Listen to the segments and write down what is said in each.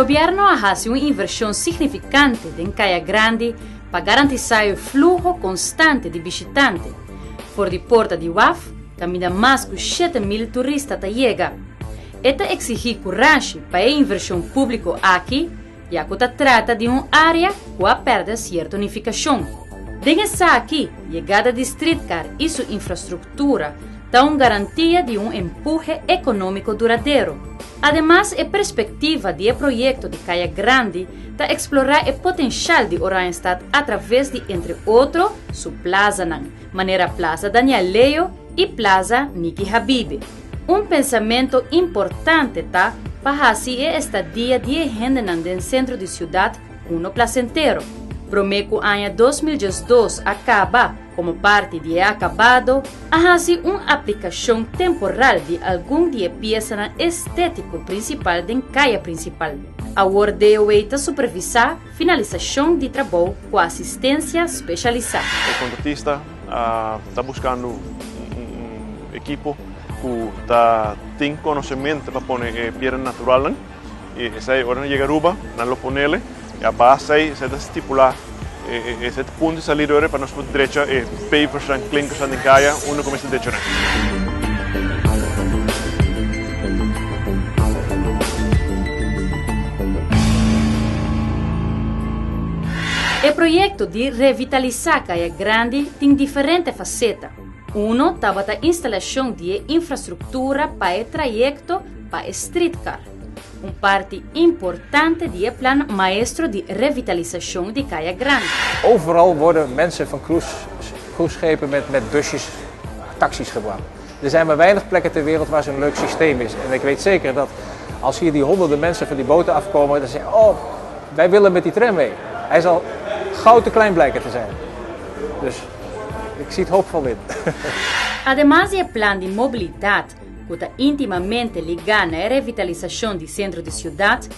governo hace uma inversão significante em Caia Grande para garantizar o fluxo constante de visitantes. Por de porta de UAF, caminha mais que 7.000 turistas que chegam. Esta exige coragem para a inversão pública aqui, já que trata de uma área que perde certa unificação. Dengue aqui, chegada de streetcar e sua infraestrutura dá uma garantia de um empurre econômico duradouro. Ademais, a perspectiva do projeto de Caia Grande está explorar o potencial de Oranjestad através de, entre outros, sua plaza, maneira Plaza Daniel Leo e Plaza Nicky Habibi. Um pensamento importante tá para assim a estadia de gente no centro da cidade no placentero. Prometo ano 2012 acaba, como parte de acabado, a assim uma aplicação temporal de algum de peças estético principal da caia principal. A ordeio é supervisar finalização de trabalho com assistência especializada. O contratista está buscando um equipo que tem conhecimento para pôr pedra natural e essa hora chega Aruba, não lo ponele e a base se estipular esse ponto de saída para nós poder direita e papers and clinkers and caia uno começa a direita. O projeto de revitalizar Caia Grande tem diferentes facetas. Uno estava a instalação de infraestrutura para o trajeto para streetcar, uma parte importante do plano maestro de revitalização de Caia Grande. Overal worden mensen van cruiseschepen met busjes, taxis gebracht. Er zijn maar weinig plekken ter wereld waar zo'n leuk systeem is. En ik weet zeker dat als hier die honderden mensen van die boten afkomen, dan zeggen oh, wij willen met die tram mee. Hij zal gauw te klein blijken te zijn. Dus ik zie het hoopvol in. Además do plano de mobilidade, que está intimamente ligado à revitalização do centro da cidade,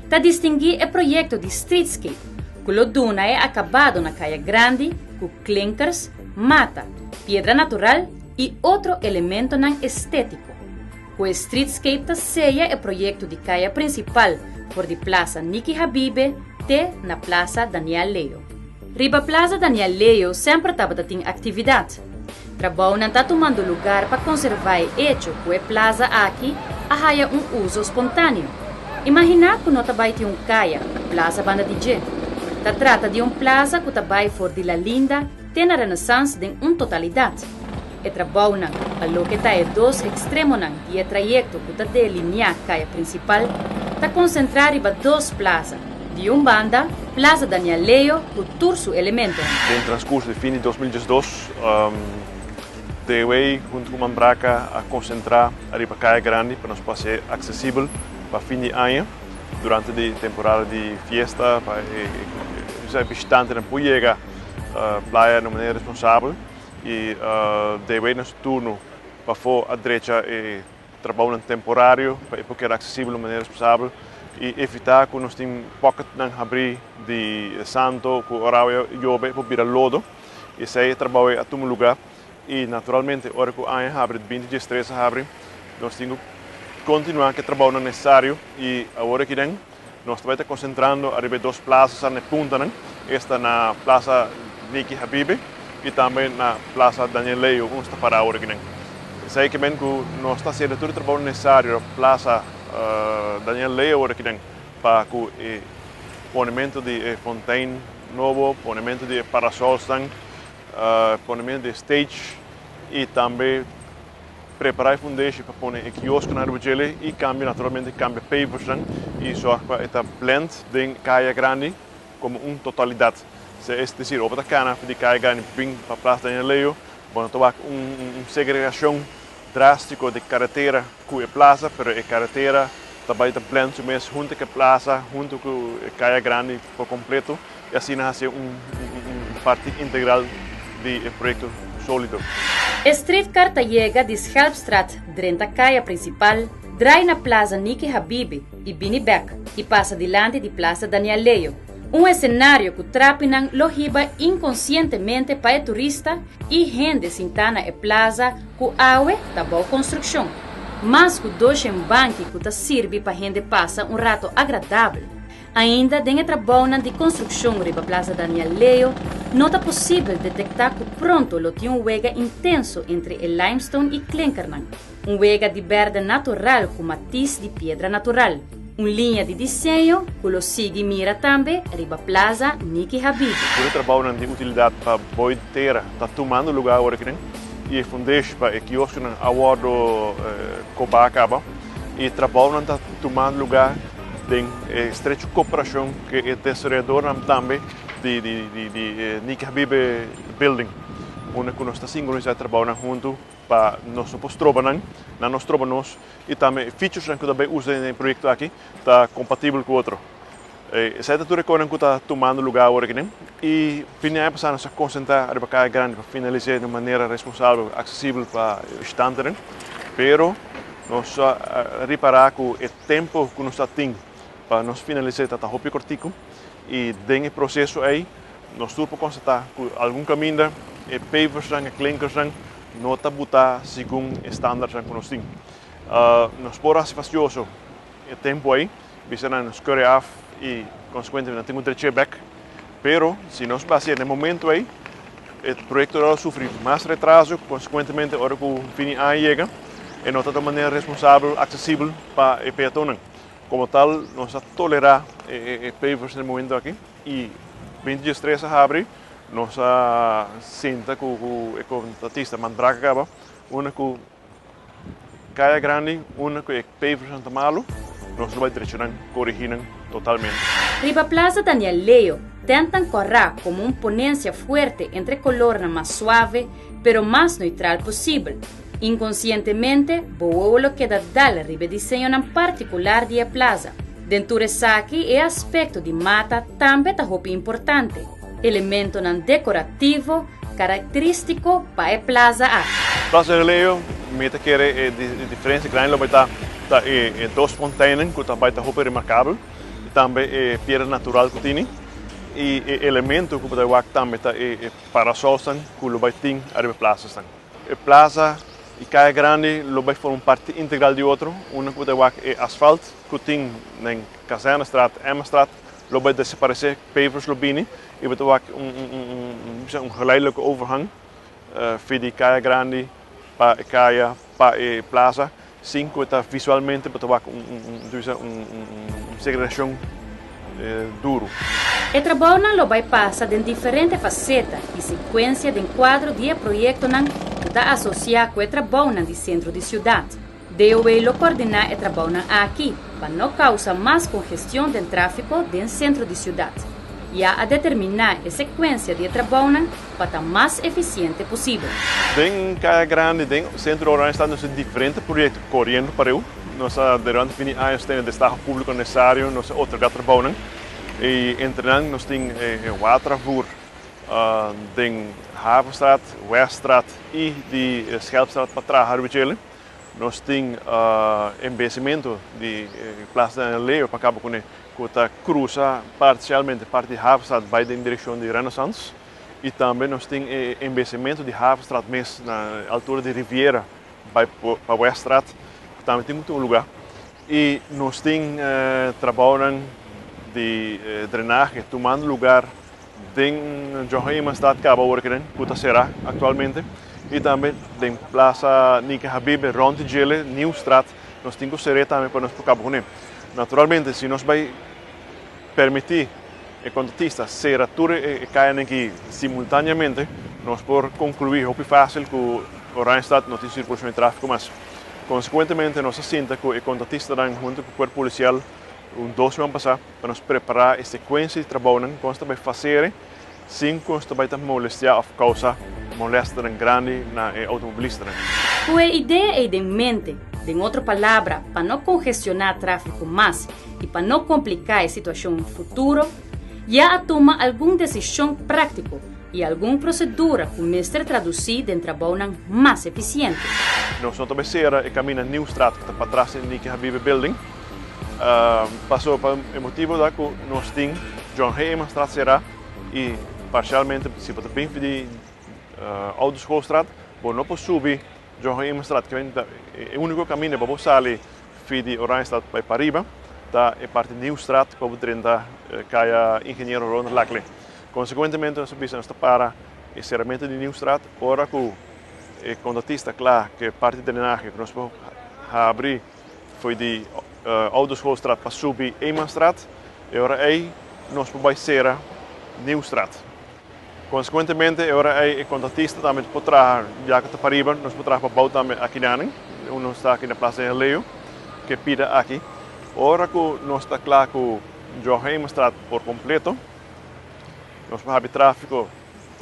está distinguir o projeto de streetscape, que o duna é acabado na Caia Grande, com clinkers, mata, pedra natural e outro elemento não estético. O streetscape está seja o projeto de Caia principal, por de Plaza Nicky Habibi até na Plaza Daniel Leo. Riba Plaza Daniel Leo sempre estava tendo atividade. Trabalho não está tomando lugar para conservar o hecho que a plaza aqui há um uso espontâneo. Imagina que não vai ter caia, Plaza Banda DJ. Se trata de uma plaza que vai for de la linda, tem a renaissance em uma totalidade. O trabalho não, que está em dois extremos e o trajeto que está delinear a caia principal, está concentrado em duas plazas. De uma banda, Plaza Daniel Leo, com todos os elementos. No transcurso de fim de 2012, TUE, junto com a Mambraca, a concentrar a Caia Grande para nós poder ser acessível para fim de ano, durante a temporada de festa, para os visitantes não poderem chegar à praia de maneira responsável e TUE nosso turno para for a direita e trabalho temporário para poder ser acessível de maneira responsável e evitar que nós tenhamos pocket não abrir de santo com horário jovem para virar lodo e esse é trabalho a todo lugar e naturalmente hora que o ano abre 20 dias 13 abre nós temos que continuar que trabalho necessário e agora que nós estamos estar concentrando arriba duas plazas na punta esta na Plaza Nicky Habibi e também na Plaza Daniel Leo onde está para agora que nós sei que bem que nós está sendo todo o trabalho necessário Plaza Daniel Leo aqui para o ponimento de fontaine novo, ponimento de parasols, ponimento de stage e também preparar a fundation para pôr o quiosque na Rubugele e naturalmente cambia papers e zorg para esta blend de Caia Grande como uma totalidade. É decir, over a cana de Caia Grande para a Plaza Daniel Leo, bueno, tomar uma segregação drástico de carretera com a plaza, mas a carretera também está blend mesmo junto com a plaza, junto com a Caia Grande por completo, e assim nasce parte integral do projeto sólido. Streetcar chega de Schelpstraat, dentro da caia principal, drai na Plaza Nicky Habibi e Binnebeck e passa diante de Plaza Daniel Leo. Um cenário que trapinan lo riba inconscientemente para o turista e gente sentana e plaza com água da boa construção. Mas que dois banco que serve para gente passar um rato agradável. Ainda dentro do trabalho de construção riba Plaza Daniel Leo, não é possível detectar que pronto lo tem huega intenso entre o limestone e clinkernan, huega de verde natural com matiz de pedra natural. Linha de desenho que lo sigue mira também riba Plaza Niki Habib. O trabalho de utilidade para boiteira está tomando lugar agora aqui, e fundeixe para que hoje a bordo acaba e trabalho está tomando lugar em estreita cooperação que é tesouro também de Niki Habib Building, onde nós estamos sincronizados trabalhando junto para nós trabalhar, nós trabalhamos e também features que também usamos no projeto aqui está compatível com o outro. Essa é tudo que está tomando lugar agora aqui e finalmente passamos a concentrar a Caia Grande para finalizar de maneira responsável, acessível para o estante, pero nós reparar que o tempo que nós temos para nós finalizar está muito curtico e dentro do processo aí nós podemos constatar que algum caminho é pavers e clinkers não está botar segundo estándares que nós temos. Nós podemos fazer o tempo aí, bisa nós correr af e consequentemente temos um trecho back, pero se nós baseamos no momento aí, o projeto vai sofrer mais retraso, consequentemente a hora que o fim chega, e não está de maneira responsável, acessível para o peatão. Como tal, nós vamos tolerar pavers no momento aqui e 20 dias 3 abre, nós senta com o contratista Mandraka acaba, uma com Caia Grande, uma com pavers Santa Malo, nós vamos direcionar, corrigir totalmente. Riba Plaza Daniel Leo tentan correr como uma ponência forte entre color mais suave, pero mais neutral possível. Inconscientemente, Boolo queda dal ribe desenho em particular de a plaza. Dentro aqui é aspecto de mata também tá muito importante. Elemento não decorativo, característico para a plaza A. Plaza Leo, meta que é diferença grande, lo vai estar dois fonteiras que também está muito remarcável, também é pedra natural que tem e elemento que vai também está parasol que lo vai ter a plaza. A plaza e Caia Grande lo vai formar parte integral de outro, uma que é asfalto que tem na Kazernstraat, Emmerstraat, lo vai desaparecer, pavers lo bini, e vai ter geleidelijke overgang via Caia Grande para Caia para a plaza, sim que está visualmente vai ter segregação duro. O trabalho lo vai passar em diferentes facetas e sequência de quadro de projeto que está associado com o trabalho do centro de cidade. Deve lo coordenar o trabalho aqui para não causar mais congestão do tráfego do centro de cidade e a determinar a sequência de trabalho para estar mais eficiente possível. Em Caia Grande, no centro urbano, estamos em diferentes projetos correndo para eu. Nós durante 20 anos temos o destaque público necessário, nós outros trabalhos. E entre nós temos Watervoer, tem Havenstraat, Weststraat e de Schelpstraat para trás Harvigele. Nós temos embellecimento de Plaza Daniel Leo para acabar com a cruza parcialmente parte de Havenstraat vai em direção de Renaissance. E também nós temos embellecimento de Havenstraat mesmo na altura de Riviera para Weststraat, que também tem muito lugar. E nós temos trabalho de drenagem tomando lugar em Johannesburg, que agora que será atualmente, e também em Plaza Niki Habib, Rondgele, Nieuwstraat, nós temos que ser também para nós Cabo. Naturalmente, se nós vai permitir o contratista ser tudo e cair aqui simultaneamente, nós podemos concluir muito fácil que o Randstad não tem circulação de tráfego, mas consequentemente nós sentimos que o contratista junto com o corpo policial 2 semanas passadas para nos preparar a sequência de trabalho que nós vai fazer sem que nós vai molestar ou causar molestia grande na automobilista. Com a ideia em mente, em outra palavra, para não congestionar o tráfego mais e para não complicar a situação no futuro, já toma alguma decisão prática e alguma procedura que o mestre traduzir em trabalho mais eficiente. Nós também será o caminho Nieuwstraat que está para trás do Niki Habib Building. Passou para o motivo da que nós temos Johannesburg será e parcialmente se para bem de Ouderschoolstraat, bom não posso subir Johannesburg que é o único caminho para sair de Oranjestraat para Pariba, da parte de Nieuwstraat, como 30, caia engenheiro Ronald Lackley. Consequentemente, nós precisamos para o encerramento de Nieuwstraat, ora que o contratista claro que parte de drenagem que nós vamos abrir foi de Ouderschoolstraat para subir Eenmanstraat, e ora aí nós vamos ser Nieuwstraat. Consequentemente, agora o contratista também pode trazer, já que está para arriba, nós podemos trazer para baixo também aqui na Aning, onde está aqui na Praça de Leo, que pida aqui. Agora que nós está claro que o Eenmanstraat por completo, nós vamos ter tráfego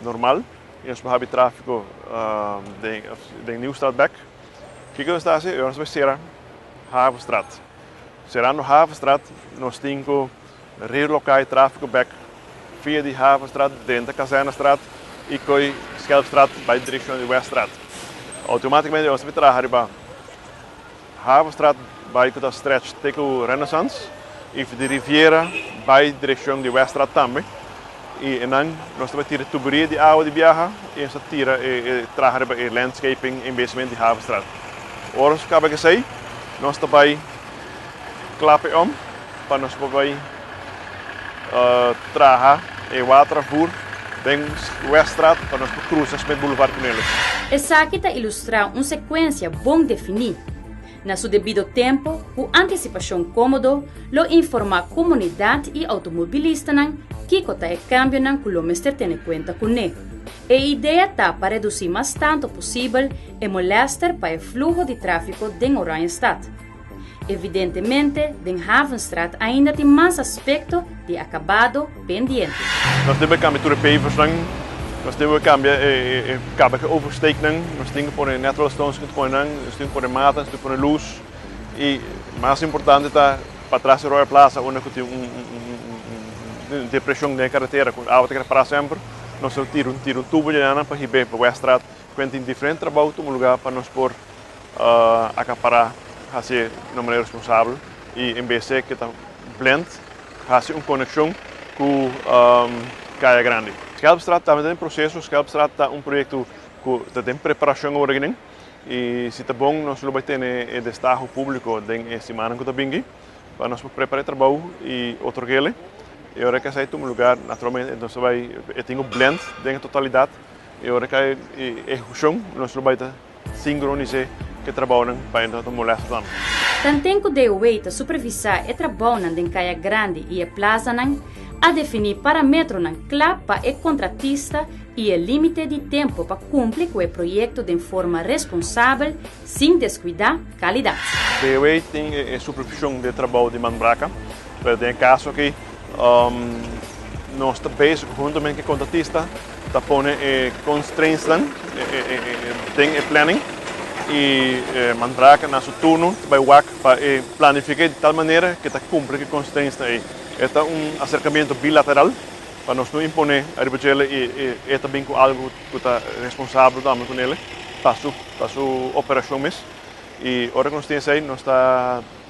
normal, e nós vamos ter tráfego de Nieuwstraat back. O que nós está fazendo? Nós vamos ser Havenstraat. Será no Havenstraat, nós temos que relocar tráfego back via de Havenstraat, dentro da Kazernestraat e com Schelpstraat bij de direção de Weststraat. Automaticamente nós vamos trazer para Havenstraat bij de stretch tegen o Renaissance e de Riviera bij de direção de Weststraat também. E então nós vamos tirar tuberia de água de viaja e nós tira e trazer para landscaping e investimento de Havenstraat. Ora, se acaba que sei, nós também klappen para nós poder trazer e watervoer den Weststraat para nós cruzar met Boulevard Cornelis. Essa aqui está ilustrar uma sequência bem definida. Na seu devido tempo, com antecipação cômodo, lo informa a comunidade e automobilista que está o cambio na quilômetro ter em conta com ele. A ideia está para reduzir mais tanto possível e molestar para o fluxo de tráfego de Oranjestad. Evidentemente, den Havenstraat ainda tem mais aspecto de acabado pendente. Nós temos que cambiar de pavers, nós temos que cambiar de oversteken, nós temos que pôr natural stones, nós temos que pôr matas, nós temos que pôr luz. E mais importante está para trás da Royal Plaza, onde tem uma depressão na carretera, com a auto que para sempre. Nós temos um tubo de lana para ir para o Weststraat, que tem diferentes trabalhos, um lugar para nós pôr acaparar. Fazer de maneira responsável e em vez de que está blend, fazer uma conexão com Caia Grande. Schelpstraat está em processo, Schelpstraat está projeto que tem preparação agora e se está bom nós vamos ter o destaque público na semana que está vindo para nós preparar o trabalho e outro gele. E agora que sai um lugar naturalmente nós vai ter um blend na totalidade e agora que é execução nós vamos sincronizar que trabalham para não molestar. Tanto de oito supervisar e trabalham em Caia Grande e a Plaza a definir parâmetros claros para o contratista e o limite de tempo para cumprir com o projeto de forma responsável, sem descuidar a qualidade. De oito tem a supervisão de trabalho de Manbraca, mas tem caso que nós estamos juntamente com o contratista, está pondo constraints, tem planning. E Manbraca, na seu turno, vai para planificar de tal maneira que está cumpre com constância aí. É acercamento bilateral para nós não impor a Ribachela e também com algo que está responsável também com ele para sua operação mesmo. E agora que nós temos aí, nós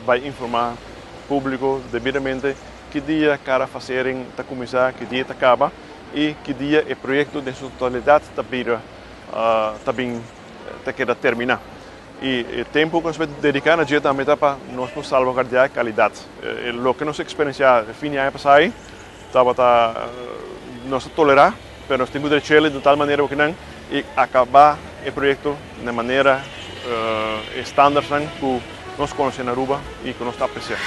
vai informar o público devidamente que dia cada fazerem está começar, que dia está acaba e que dia o projeto de sua totalidade está bem queda terminar. E o tempo que nós vamos dedicar na dieta também para nós salvaguardar a qualidade. O que nós experienciamos no fim de ano passado, nós tolerar, mas nós temos que deixar de tal maneira que não e acabar o projeto de maneira estándar que nós conhecemos na Aruba e que nós está apreciando.